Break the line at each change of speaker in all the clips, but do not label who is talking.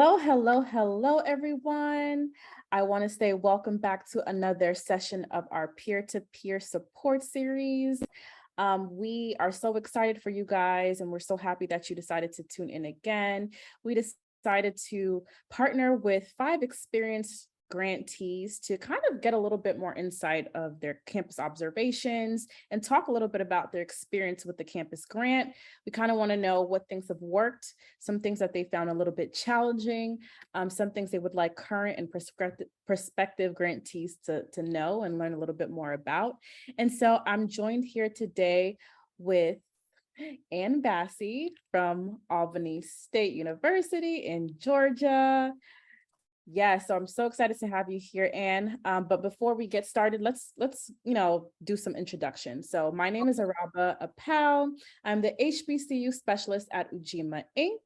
Hello, everyone. I want to say welcome back to another session of our peer-to-peer support series. We are so excited for you guys, and we're so happy that you decided to tune in again. We decided to partner with 5 experienced grantees to kind of get a little bit more insight of their campus observations and talk a little bit about their experience with the campus grant. We kind of want to know what things have worked, some things that they found a little bit challenging, some things they would like current and prospective grantees to know and learn a little bit more about. And so I'm joined here today with Ann Bassey from Albany State University in Georgia. Yeah, so I'm so excited to have you here, Ann. But before we get started, let's do some introductions. So my name is Araba Apau. I'm the HBCU specialist at Ujima Inc.,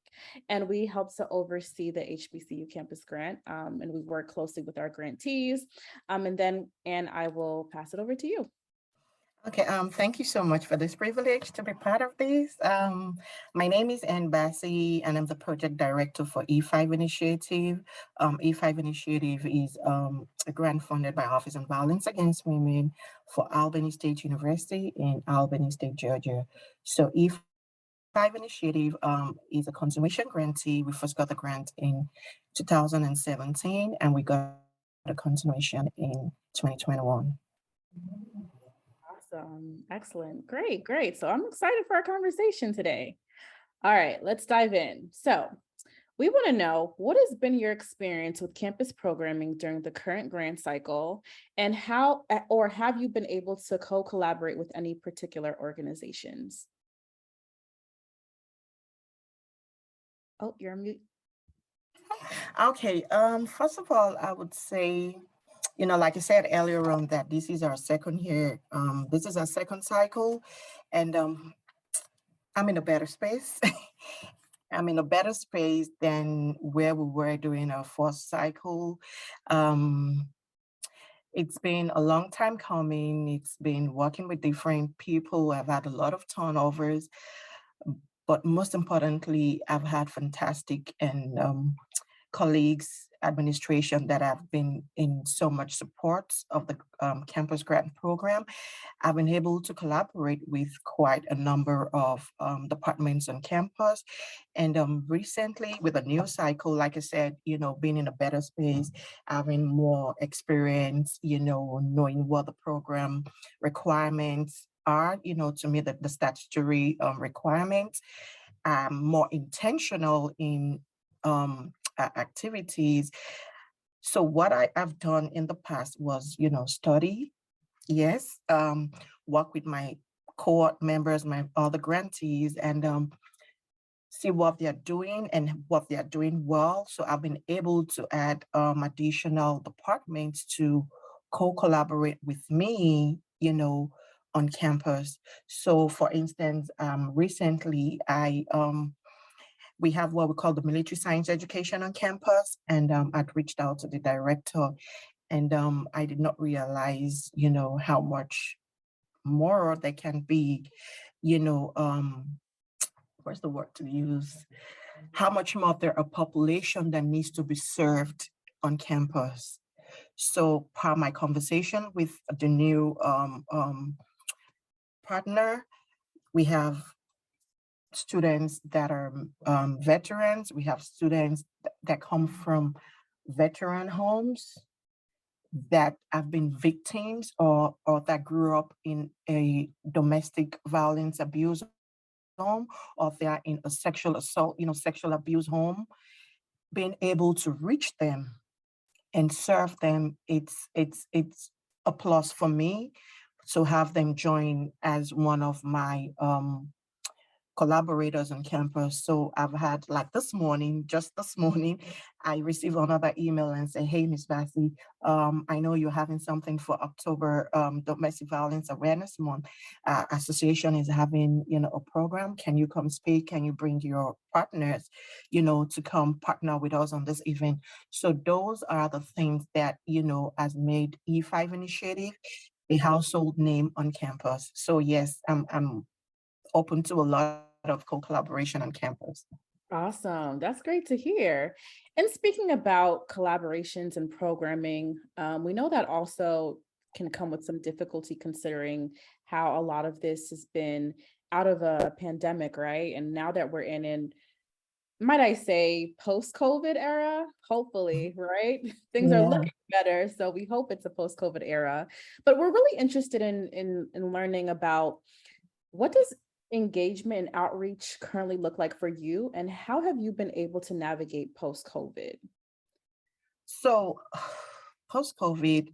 and we help to oversee the HBCU campus grant, and we work closely with our grantees. And then, Ann, I will pass it over to you.
Okay, thank you so much for this privilege to be part of this. My name is Ann Bassey, and I'm the project director for E5 Initiative. E5 Initiative is a grant funded by Office on Violence Against Women for Albany State University in Albany State, Georgia. So E5 Initiative is a continuation grantee. We first got the grant in 2017, and we got a continuation in 2021.
Awesome. Excellent. Great. So I'm excited for our conversation today. All right, let's dive in. So we want to know, what has been your experience with campus programming during the current grant cycle, and how or have you been able to co-collaborate with any particular organizations? Oh, you're on mute.
Okay, first of all, I would say, like I said earlier on, that this is our second year, this is our second cycle, and I'm in a better space. I'm in a better space than where we were during our first cycle. Um, it's been a long time coming. It's been working with different people. I've had a lot of turnovers, but most importantly, I've had fantastic and colleagues, administration that have been in so much support of the campus grant program. I've been able to collaborate with quite a number of departments on campus. And recently with a new cycle, like I said, being in a better space, having more experience, knowing what the program requirements are, to meet the statutory requirements. I'm more intentional in activities. So what I have done in the past was, study, yes, work with my cohort members, my other grantees, and see what they're doing and what they're doing well. So I've been able to add additional departments to co-collaborate with me, on campus. So for instance, recently we have what we call the military science education on campus, and I'd reached out to the director, and I did not realize, how much more there can be, what's the word to use? How much more of there a population that needs to be served on campus. So part of my conversation with the new partner, we have students that are veterans. We have students that come from veteran homes that have been victims or that grew up in a domestic violence abuse home, or they are in a sexual assault, sexual abuse home. Being able to reach them and serve them, it's a plus for me to have them join as one of my collaborators on campus. So I've had, like just this morning, I received another email and say, hey, Ms. Bassey, I know you're having something for October Domestic Violence Awareness Month. Association is having, a program. Can you come speak? Can you bring your partners, to come partner with us on this event? So those are the things that, has made E5 Initiative a household name on campus. So yes, I'm open to a lot of co-collaboration on campus.
Awesome. That's great to hear. And speaking about collaborations and programming, we know that also can come with some difficulty considering how a lot of this has been out of a pandemic, right? And now that we're in might I say, post-COVID era? Hopefully, right? Things are
Yeah.
looking better, so we hope it's a post-COVID era. But we're really interested in learning about what does engagement and outreach currently look like for you, and how have you been able to navigate post-COVID?
So post-COVID,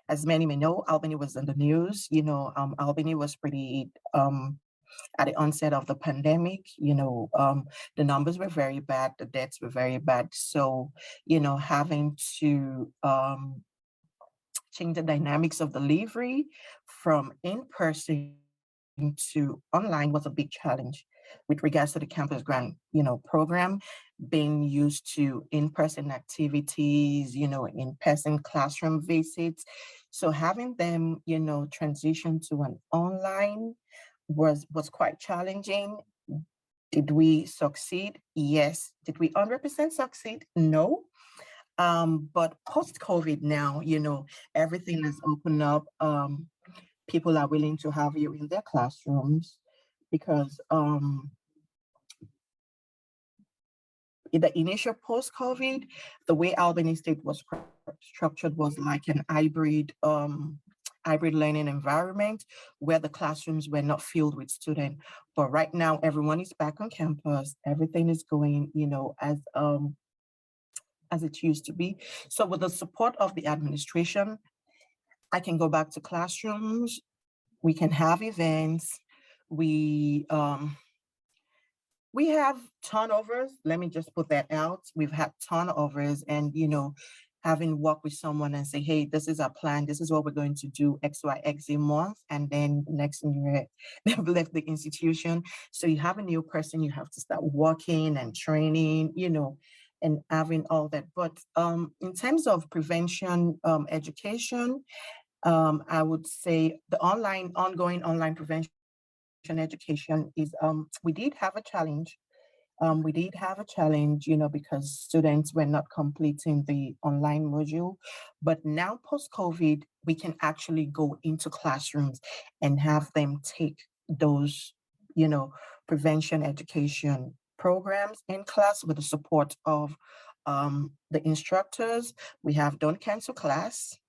as many may know, Albany was in the news. Albany was pretty at the onset of the pandemic. The numbers were very bad, the deaths were very bad. So, having to change the dynamics of delivery from in person to online was a big challenge with regards to the campus grant, program being used to in-person activities, in-person classroom visits. So having them, transition to an online was quite challenging. Did we succeed? Yes. Did we 100% succeed? No. But post-COVID now, everything is open up. People are willing to have you in their classrooms because in the initial post-COVID, the way Albany State was structured was like an hybrid learning environment where the classrooms were not filled with students. But right now, everyone is back on campus. Everything is going, as it used to be. So with the support of the administration, I can go back to classrooms. We can have events. We um, we have turnovers. Let me just put that out. We've had turnovers, and having worked with someone and say, "Hey, this is our plan. This is what we're going to do X, Y, X month," and then next thing they've left the institution. So you have a new person. You have to start working and training. And having all that. But in terms of prevention education, I would say the ongoing online prevention education is we did have a challenge. Because students were not completing the online module. But now post-COVID, we can actually go into classrooms and have them take those, you know, prevention education programs in class with the support of the instructors. We have Don't Cancel Class.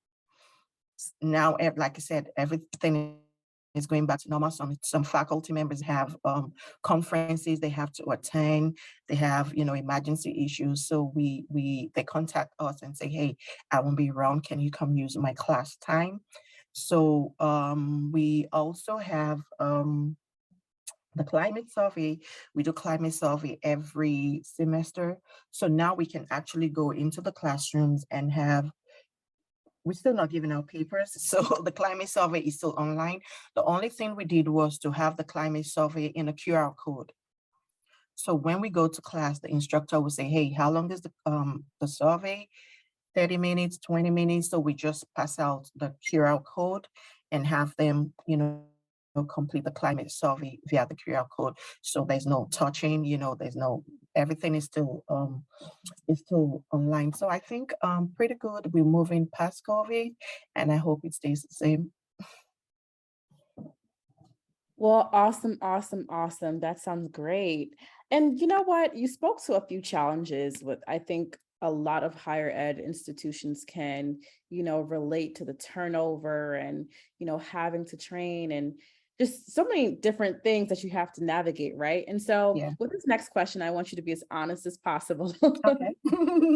Now, like I said, everything is going back to normal. Some faculty members have conferences they have to attend. They have emergency issues, so they contact us and say, "Hey, I won't be around. Can you come use my class time?" So we also have the climate survey. We do climate survey every semester. So now we can actually go into the classrooms and have we're still not giving out papers. So the climate survey is still online. The only thing we did was to have the climate survey in a QR code. So when we go to class, the instructor will say, "Hey, how long is the survey? 30 minutes, 20 minutes." So we just pass out the QR code and have them, complete the climate survey via the QR code. So there's no touching, there's no everything is still online. So I think pretty good. We're moving past COVID, and I hope it stays the same.
Well, awesome, awesome, awesome. That sounds great. And you know what? You spoke to a few challenges with, I think a lot of higher ed institutions can, relate to the turnover and, having to train and just so many different things that you have to navigate, right? And so
Yeah.
with this next question, I want you to be as honest as possible.
Okay.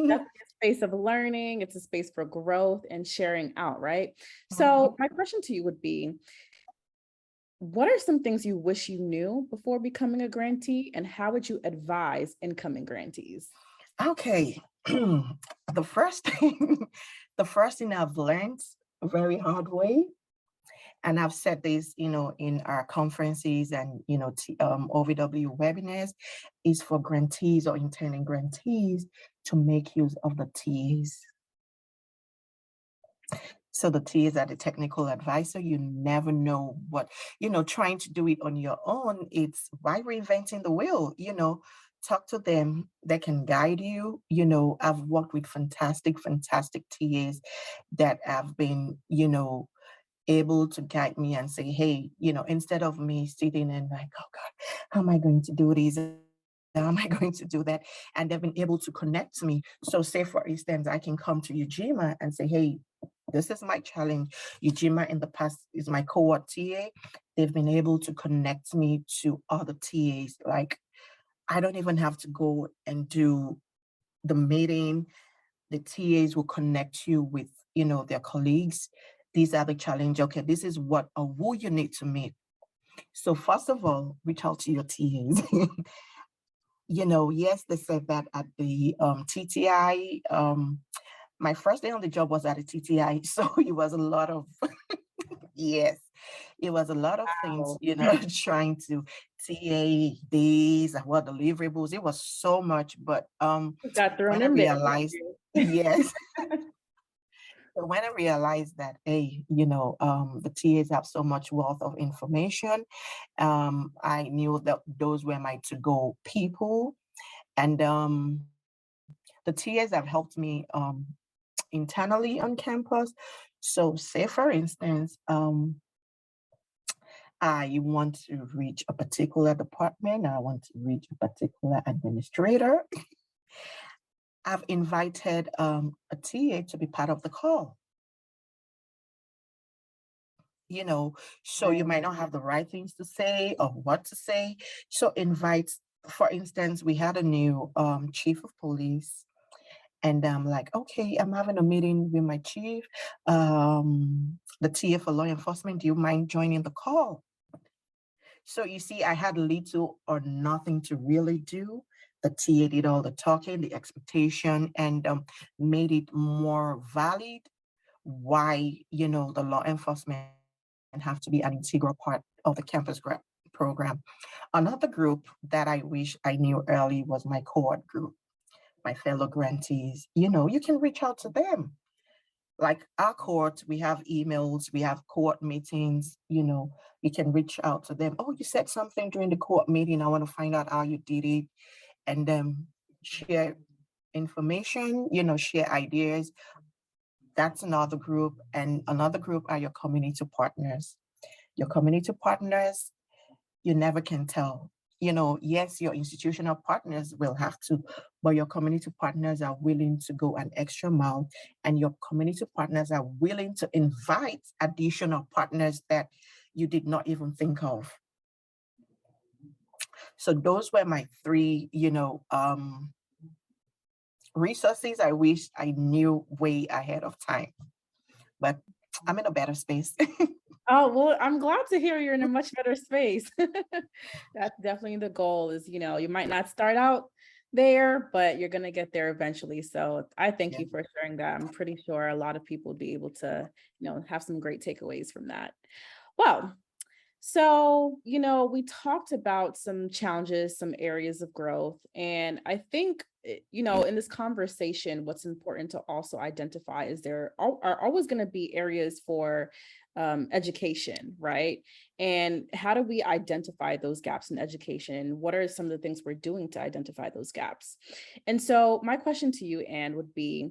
That's a space of learning, it's a space for growth and sharing out, right?
Mhm.
So my question to you would be, what are some things you wish you knew before becoming a grantee, and how would you advise incoming grantees?
Okay. The first thing, the first thing I've learned a very hard way, and I've said this, in our conferences and OVW webinars, is for grantees or intending grantees to make use of the TAs. So the TAs are the technical advisor. You never know what, trying to do it on your own. It's why reinventing the wheel, talk to them. They can guide you. I've worked with fantastic, fantastic TAs that have been, able to guide me and say, hey, instead of me sitting and like, oh God, how am I going to do this? How am I going to do that? And they've been able to connect to me. So say for instance, I can come to Ujima and say, hey, this is my challenge. Ujima in the past is my cohort TA. They've been able to connect me to other TAs. Like I don't even have to go and do the meeting. The TAs will connect you with, their colleagues. These are the challenge. Okay, this is what or who you need to meet. So first of all, reach out to your TAs. Yes, they said that at the TTI. My first day on the job was at a TTI, so it was a lot of yes, it was a lot of things,
Wow.
trying to TA these and what deliverables. It was so much, but
Got thrown
when I
in there, didn't
realized,
you?
yes, so when I realized that, hey, the TAs have so much wealth of information, I knew that those were my to-go people. And the TAs have helped me internally on campus. So say for instance, I want to reach a particular department, I want to reach a particular administrator. I've invited a TA to be part of the call. you know, so you
Right.
might not have the right things to say or what to say. So invite, for instance, we had a new chief of police, and I'm like, okay, I'm having a meeting with my chief, the TA for law enforcement. Do you mind joining the call? So you see, I had little or nothing to really do. The TA did all the talking, the expectation, and made it more valid why, the law enforcement have to be an integral part of the campus grant program. Another group that I wish I knew early was my cohort group, my fellow grantees. You can reach out to them. Like our cohort, we have emails, we have cohort meetings, you can reach out to them. Oh, you said something during the cohort meeting. I want to find out how you did it. And then share information, share ideas. That's another group. And another group are your community partners. Your community partners, you never can tell. Yes, your institutional partners will have to, but your community partners are willing to go an extra mile, and your community partners are willing to invite additional partners that you did not even think of. So those were my three, resources I wish I knew way ahead of time, but I'm in a better space.
Oh, well, I'm glad to hear you're in a much better space. That's definitely the goal is, you might not start out there, but you're going to get there eventually. So I thank
Yeah.
you for sharing that. I'm pretty sure a lot of people would be able to, have some great takeaways from that. Well, so, we talked about some challenges, some areas of growth. And I think, in this conversation, what's important to also identify is are always going to be areas for education, right? And how do we identify those gaps in education? What are some of the things we're doing to identify those gaps? And so, my question to you, Anne, would be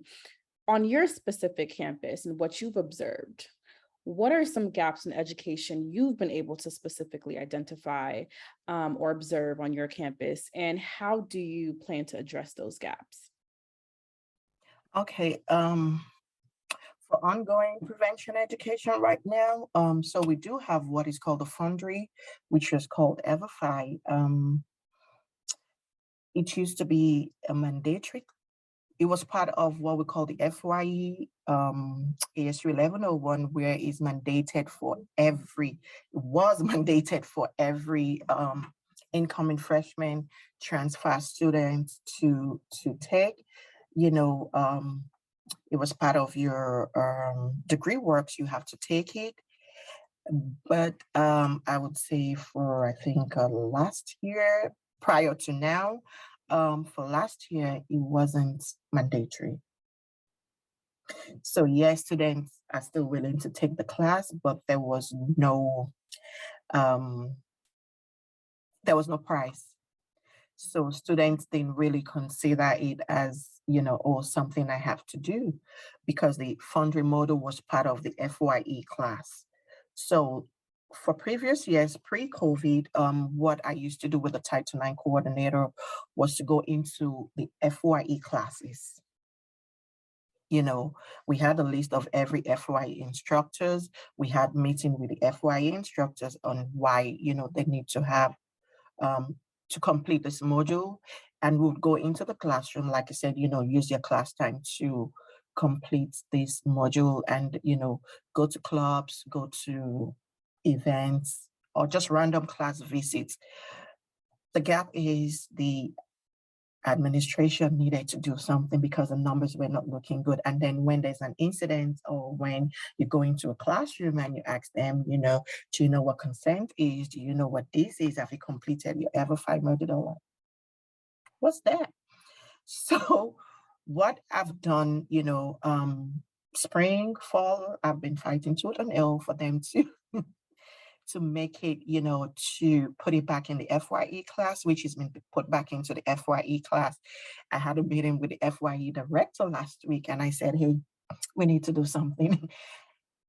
on your specific campus and what you've observed, what are some gaps in education you've been able to specifically identify or observe on your campus, and how do you plan to address those gaps?
Okay. For ongoing prevention education right now, so we do have what is called the Foundry, which is called Everfi. It used to be a mandatory. It was part of what we call the FYE ASU 1101, where it's mandated for every, was mandated for every incoming freshman transfer students to take. You know, it was part of your degree works. You have to take it. But I would say for, I think, last year, prior to now, for last year, it wasn't mandatory. So yes, students are still willing to take the class, but um, there was no price. So students didn't really consider it as, oh, something I have to do because the foundry model was part of the FYE class. So for previous years, pre-COVID, what I used to do with the Title IX coordinator was to go into the FYE classes. We had a list of every FYE instructors. We had meeting with the FYE instructors on why, they need to have um, to complete this module, and we would go into the classroom, like I said, use your class time to complete this module and, go to clubs, go to events, or just random class visits. The gap is the administration needed to do something because the numbers were not looking good. And then when there's an incident or when you go into a classroom and you ask them, do you know what consent is? Do you know what this is? Have you completed your ever $500? What's that? So what I've done, spring, fall, I've been fighting tooth and nail for them to make it, to put it back in the FYE class, which has been put back into the FYE class. I had a meeting with the FYE director last week and I said, hey, we need to do something.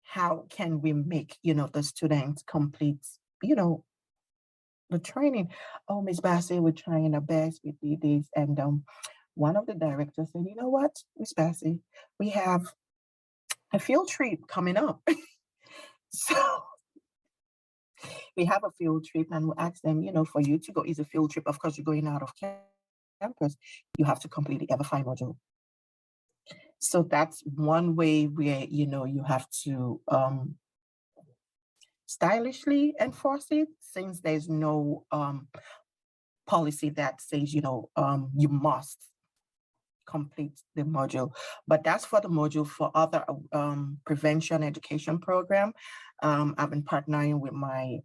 How can we make, the students complete, the training? Oh, Miss Bassey, we're trying our best. We did this. And one of the directors said, you know what, Miss Bassey, we have a field trip coming up. So we have a field trip and we ask them, for you to go, is a field trip. Of course, you're going out of campus. You have to complete the EverFi module. So that's one way where, you have to stylishly enforce it, since there's no policy that says, you must complete the module. But that's for the module. For other prevention education program, I've been partnering with my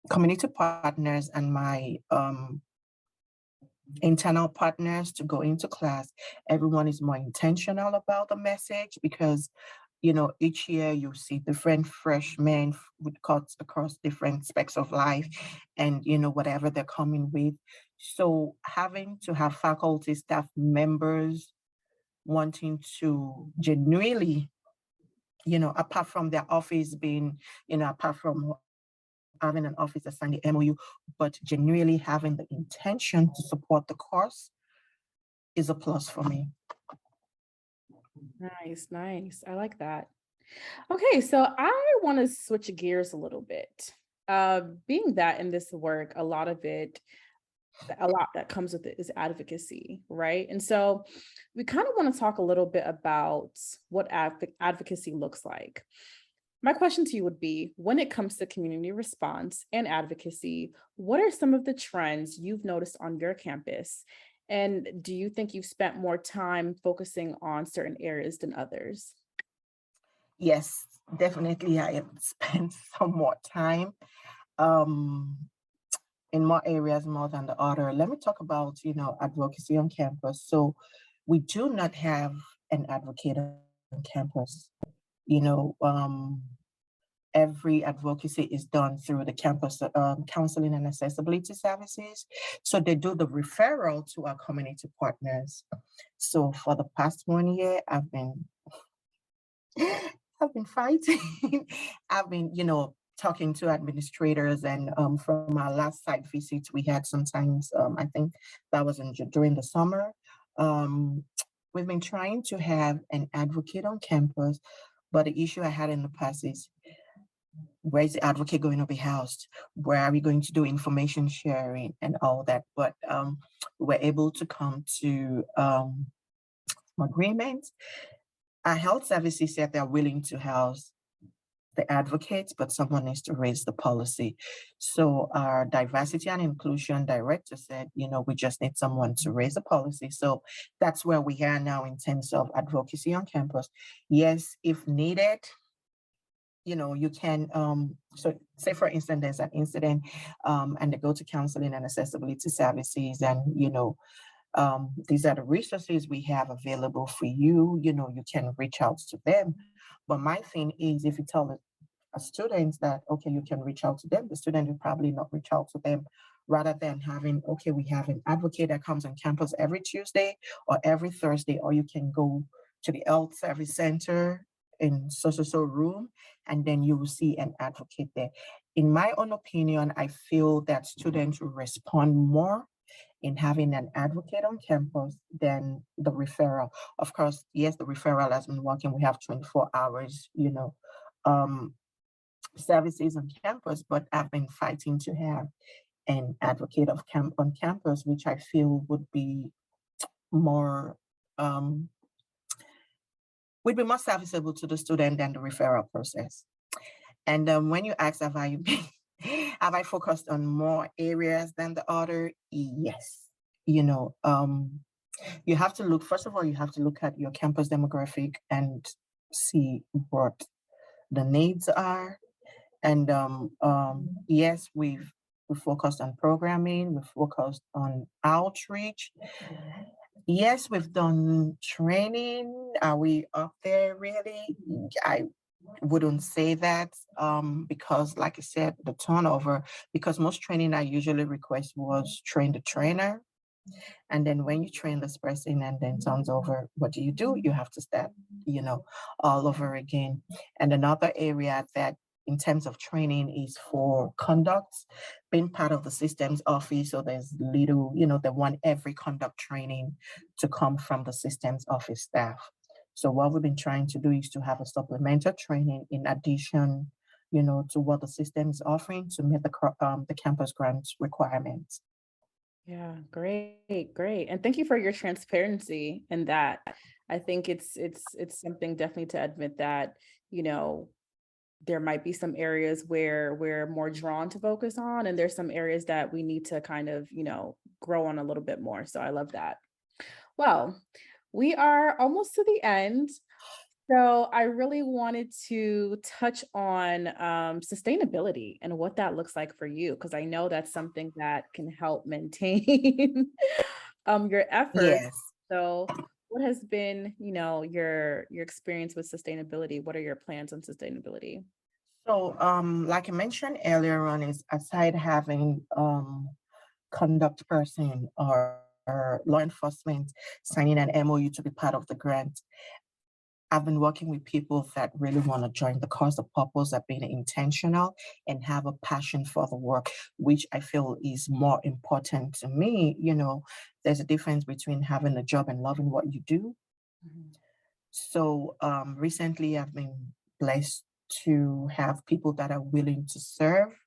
community partners and my internal partners to go into class. Everyone is more intentional about the message because, each year you see different freshmen with cuts across different specs of life and, whatever they're coming with. So having to have faculty, staff members wanting to genuinely, apart from their office being, apart from having an office that signed the MOU, but genuinely having the intention to support the course is a plus for me.
Nice, nice. I like that. Okay, so I want to switch gears a little bit. Being that in this work, a lot that comes with it is advocacy, right? And so we kind of want to talk a little bit about what advocacy looks like. My question to you would be, when it comes to community response and advocacy, what are some of the trends you've noticed on your campus? And do you think you've spent more time focusing on certain areas than others?
Yes, definitely. I have spent some more time um, in more areas more than the other. Let me talk about, advocacy on campus. So we do not have an advocate on campus. You know, every advocacy is done through the campus counseling and accessibility services. So they do the referral to our community partners. So for the past 1 year, I've been fighting. I've been, talking to administrators, and from our last site visits we had sometimes, I think that was during the summer. Um, we've been trying to have an advocate on campus, but the issue I had in the past is, where is the advocate going to be housed? Where are we going to do information sharing and all that? But we're able to come to agreement. Our health services said they're willing to house the advocates, but someone needs to raise the policy. So our diversity and inclusion director said, we just need someone to raise the policy. So that's where we are now in terms of advocacy on campus. Yes, if needed, you can, so say for instance, there's an incident and they go to counseling and accessibility services, and, These are the resources we have available for you. You can reach out to them. But my thing is, if you tell students that, okay, you can reach out to them, the student will probably not reach out to them, rather than having, okay, we have an advocate that comes on campus every Tuesday or every Thursday, or you can go to the health service center in so room, and then you will see an advocate there. In my own opinion, I feel that students will respond more in having an advocate on campus than the referral. Of course, yes, the referral has been working. We have 24 hours, um, services on campus, but I've been fighting to have an advocate of camp on campus, which I feel more um, would be more serviceable to the student than the referral process. And when you ask, have I have I focused on more areas than the other? Yes. You know, you have to look, first of all, you have to look at your campus demographic and see what the needs are. And yes, we focused on programming, we focused on outreach. Yes, we've done training. Are we up there really? I wouldn't say that because, like I said, the turnover, because most training I usually request was train the trainer. And then when you train this person and then turns over, what do? You have to start, you know, all over again. And another area that in terms of training is for conduct, being part of the systems office. So there's little, they want every conduct training to come from the systems office staff. So what we've been trying to do is to have a supplemental training in addition, to what the system is offering to meet the campus grants requirements.
Yeah, great, great. And thank you for your transparency in that. I think it's something definitely to admit that, you know, there might be some areas where we're more drawn to focus on, and there's some areas that we need to kind of, grow on a little bit more. So I love that. Well, we are almost to the end. So I really wanted to touch on sustainability and what that looks like for you, because I know that's something that can help maintain your efforts.
Yes.
So what has been, your experience with sustainability? What are your plans on sustainability?
So, like I mentioned earlier on, is aside having conduct person or law enforcement signing an MOU to be part of the grant, I've been working with people that really want to join the cause. The purpose of being intentional and have a passion for the work, which I feel is more important to me. There's a difference between having a job and loving what you do.
Mhm.
So recently, I've been blessed to have people that are willing to serve,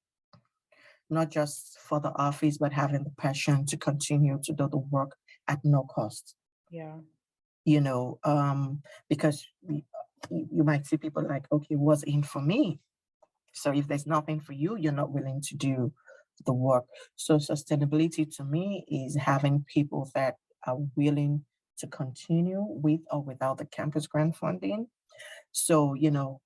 not just for the office, but having the passion to continue to do the work at no cost.
Yeah.
You know, because you might see people like, okay, what's in for me? So if there's nothing for you, you're not willing to do the work. So sustainability to me is having people that are willing to continue with or without the campus grant funding. So,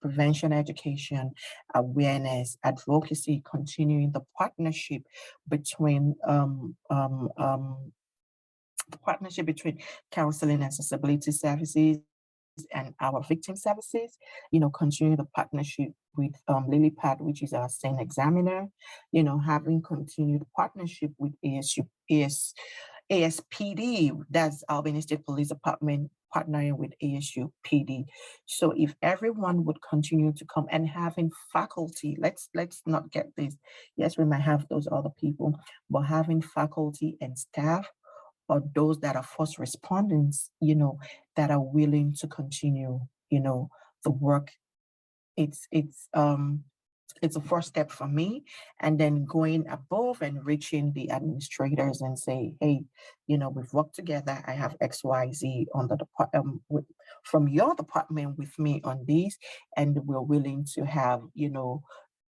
prevention education, awareness, advocacy, continuing the partnership between counseling and accessibility services and our victim services, continue the partnership with LilyPad, which is our SANE examiner, having continued partnership with ASPD, that's Albany State Police Department partnering with ASU PD. So if everyone would continue to come and having faculty, let's not get this. Yes, we might have those other people, but having faculty and staff or those that are first responders, that are willing to continue, the work. It's a first step for me. And then going above and reaching the administrators and say, hey, we've worked together. I have XYZ on the from your department with me on these, and we're willing to have,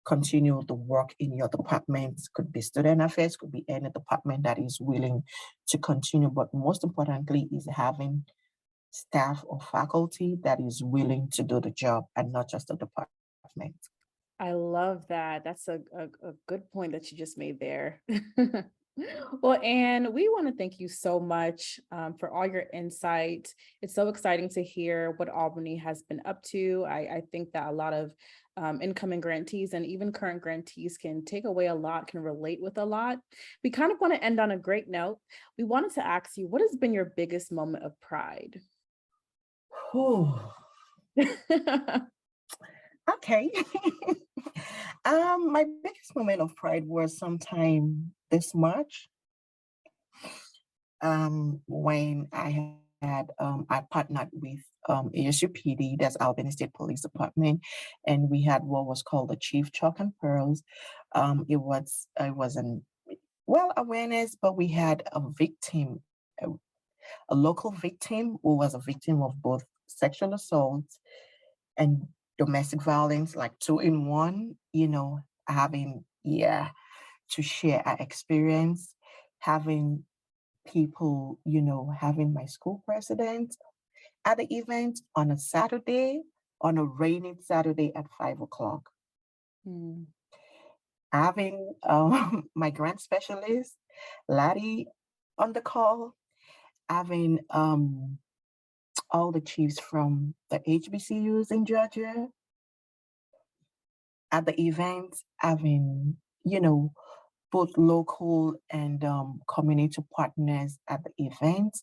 continue the work in your department. Could be student affairs, could be any department that is willing to continue. But most importantly is having staff or faculty that is willing to do the job and not just the department.
I love that. That's a good point that you just made there. Well, and we want to thank you so much for all your insight. It's so exciting to hear what Albany has been up to. I think that a lot of incoming grantees and even current grantees can take away a lot, can relate with a lot. We kind of want to end on a great note. We wanted to ask you, what has been your biggest moment of pride?
Whew. Okay. My biggest moment of pride was sometime this March, when I partnered with ASUPD, that's Albany State Police Department, and we had what was called the Chief Chalk and Pearls. It was an awareness, but we had a, a local victim who was a victim of both sexual assault and domestic violence, like two in one, having, yeah, to share our experience, having people, having my school president at the event on a Saturday, on a rainy Saturday at 5 o'clock,
Mm,
having my grant specialist, Laddie, on the call, having all the chiefs from the HBCUs in Georgia at the event, having, you know, both local and community partners at the event,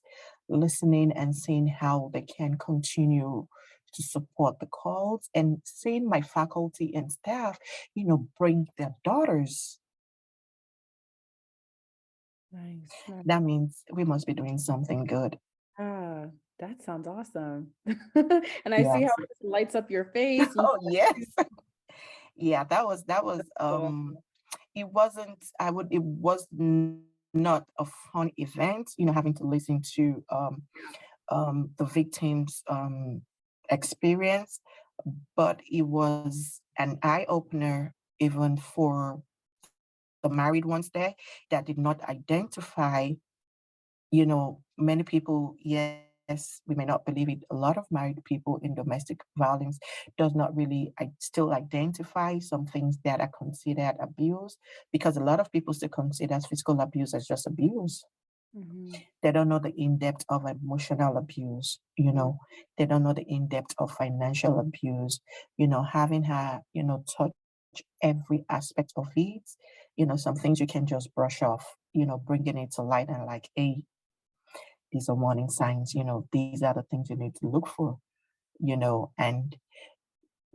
listening and seeing how they can continue to support the cause, and seeing my faculty and staff, bring their daughters.
nice. Nice.
That means we must be doing something good.
Ah, that sounds awesome. And I see how
Yes.
it just lights up your face. You
Oh, yes. Yeah, that was
so
it wasn't I would it was not a fun event, having to listen to the victims experience, but it was an eye opener even for the married ones there that did not identify. Many people, yes, we may not believe it, a lot of married people in domestic violence does not really still identify some things that are considered abuse, because a lot of people still consider physical abuse as just abuse.
mhm.
They don't know the in-depth of emotional abuse, they don't know the in-depth of financial abuse, having her, touch every aspect of it, some things you can just brush off, bringing it to light and like, hey, these are warning signs, these are the things you need to look for, and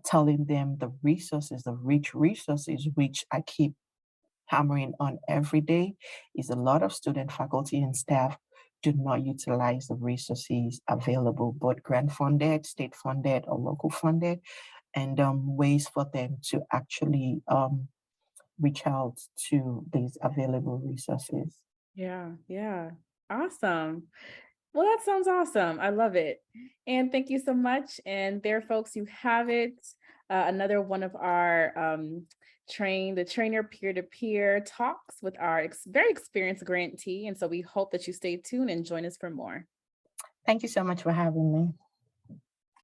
telling them the resources, the rich resources, which I keep hammering on every day, is a lot of student, faculty, and staff do not utilize the resources available, both grant funded, state funded, or local funded, and ways for them to actually reach out to these available resources.
Yeah, yeah. Awesome. Well, that sounds awesome. I love it. And thank you so much. And there, folks, you have it. Another one of our the trainer peer-to-peer talks with our very experienced grantee. And so we hope that you stay tuned and join us for more.
Thank you so much for having me.